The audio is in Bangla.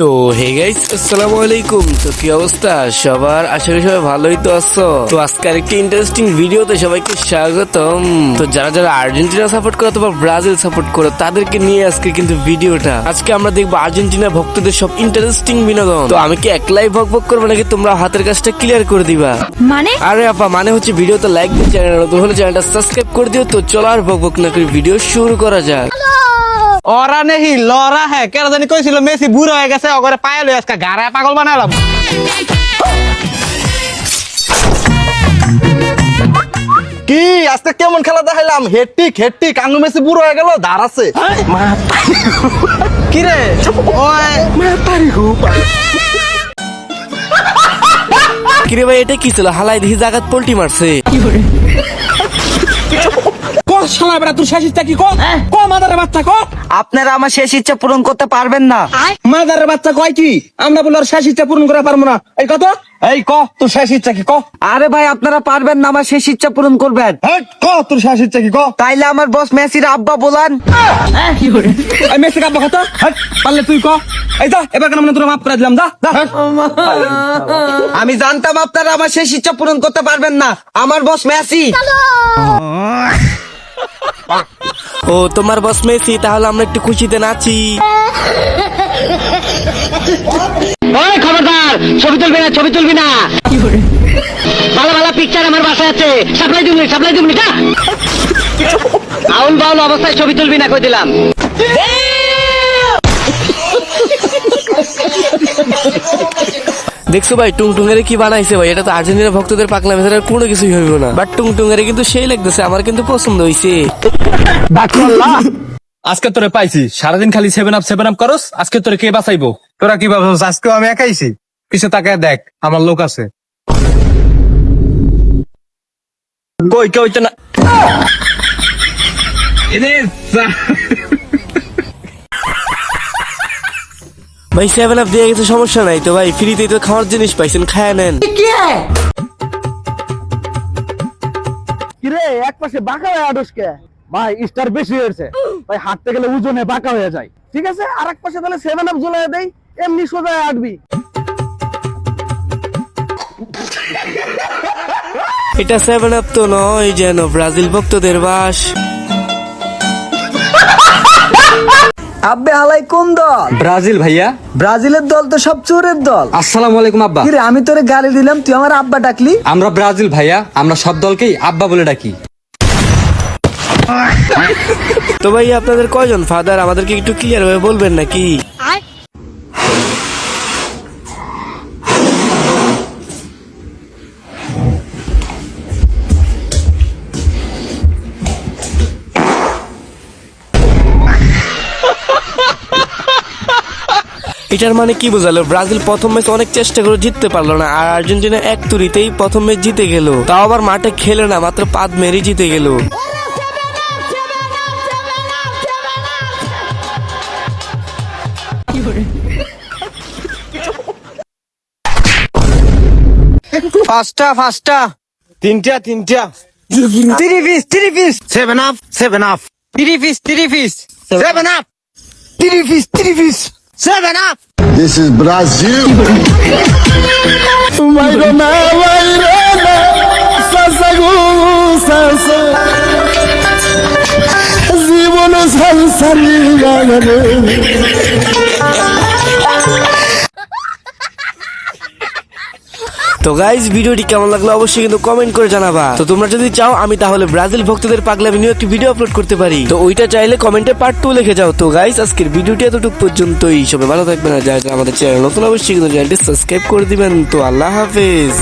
তো হে গাইস, আসসালামু আলাইকুম। তো কি অবস্থা সবার? আশা করি সবাই ভালোই তো আছো। তো আজকে আরেকটি ইন্টারেস্টিং ভিডিওতে সবাইকে স্বাগতম। তো যারা যারা আর্জেন্টিনা সাপোর্ট করো অথবা ব্রাজিল সাপোর্ট করো তাদেরকে নিয়ে আজকে কিন্তু ভিডিওটা। আজকে আমরা দেখবো আর্জেন্টিনা ভক্তদের সব ইন্টারেস্টিং বিনোদন। তো আমি কি একলাই ভক করবো নাকি তোমরা হাতের কাজটা ক্লিয়ার করে দিবা? মানে আরে আপা, মানে হচ্ছে ভিডিওতে লাইক দিয়ে চ্যানেল নতুন হলে চ্যানেলটা সাবস্ক্রাইব করে দিও। তো চলো আর ভক না করে ভিডিও শুরু করা যাক। ওরা নেহি লরা হ্যাঁ কেন জানি কইছিল মেসি বুড়ো হয়ে গেছে ওগরে পায়ে লই আজকে গাড়ায় পাগল বানালাম। কি আজকে কেমন খেলা দেখাইলাম? হেট্টিক আঙ্গু মেসি বুড়ো হয়ে গেল, ধার আছে। কি রে ওই কিরে ভাই, এটা কি ছিল? হালাই দেখি জাগাত পল্টি মারছে। আপনারা আমার শেষ ইচ্ছা পূরণ করতে পারবেন না। মাদারের বাচ্চা কয় কি আমরা বলে শেষ ইচ্ছা পূরণ করে পারবো না? এই কত এই ক তোর শেষ ইচ্ছা কি ক? আরে ভাই আপনারা পারবেন না আমার শেষ ইচ্ছা পূরণ করবেন। ক তোর শেষ ইচ্ছা কি ক? তাইলে আমার বস মেসির আব্বা বলান। এই মেসি কাব্বা কত পারলে তুই ক। এই তো এবার কেন তোর মাফ করে দিলাম। আমি জানতাম আপনারা আমার শেষ ইচ্ছা পূরণ করতে পারবেন না। আমার বস মেসি। ও তোমার বস মেসি, তাহলে আমরা একটু খুশিতে নাচি। ওই খবরদার, ছবি তুলবি না ভালো ভালো পিকচার আমার বাসায় আছে, সাপ্লাই দিবনি কা আউল বাউল অবস্থায় ছবি তুলবি না কই দিলাম। দেখছো ভাই টুংটুঙের কি বানাইছে ভাই? এটা তো আর্জেন্টিনা ভক্তদের পাকলা মেসের কোনো কিছুই হইব না, বাট টুংটুঙের কিন্তু সেই লাগতেছে, আমার কিন্তু পছন্দ হইছে। আজকে তোরে পাইছি, সারাদিন খালি 7 আপ করস। আজকে তোরে কে বাঁচাইবো? তোরা কি ভাবছিস আজকেও আমি একাইছি? পিছে তাকায় দেখ, আমার লোক আছে। কই কেউ তো না। ভাই 7 আপ দিয়ে গেছে, সমস্যা নাই তো ভাই, ফ্রিতেই তো খাওয়ার জিনিস পাইছেন, খায় নেন। কিরে এক পাশে বাঁকা হয়ে আডসকে ভাই, স্টার বেশি হয়েছে ভাই, হাঁটতে গেলে ওজনে বাঁকা হয়ে যায়। ঠিক আছে, আর এক পাশে তাহলে 7 আপ জ্বলাই দেই, এমনি সোজা আটবি। এটা 7 আপ তো নয়, যেন ব্রাজিল ভক্তদের বাস। আব্বে হালাই কোন দল? ব্রাজিল ভাইয়া। ব্রাজিলের দল তো সব চোরের দল। আসসালামু আলাইকুম আব্বা। কিরে আমি তোরে গালি দিলাম, তুই আমার আব্বা ডাকলি? আমরা ব্রাজিল ভাইয়া, আমরা সব দলকেই আব্বা বলে ডাকি। তো ভাই আপনাদের কয়জন ফাদার, আমাদেরকে একটু ক্লিয়ার ভাবে বলবেন নাকি? এটার মানে কি বোঝালো? ব্রাজিল প্রথম ম্যাচ অনেক চেষ্টা করে জিততে পারলো না, আর আর্জেন্টিনা এক তুড়িতেই প্রথম ম্যাচ জিতে গেল, তাও আবার মাঠে খেলে না, মাত্র পাদ মেরে জিতে গেল। ফাস্টা তিনটা 3 piece 7 up 3 piece 7 up 3 piece 7 up. This is Brazil. জীবন সংসারী তো গাইজ ভিডিওটি কেমন লাগলো অবশ্যই কিন্তু কমেন্ট করে জানাবা। তো তোমরা যদি চাও আমি তাহলে ব্রাজিল ভক্তদের পাগলামি নিয়ে একটি ভিডিও আপলোড করতে পারি, তো ওইটা চাইলে কমেন্টে পার্ট 2 লিখে যাও। তো গাইজ আজকের ভিডিওটি এতটুকু পর্যন্তই, সবাই ভালো থাকবেন, আর যারা আমাদের চ্যানেল নতুন অবশ্যই কিন্তু চ্যানেলটি সাবস্ক্রাইব করে দিবেন। তো আল্লাহ হাফেজ।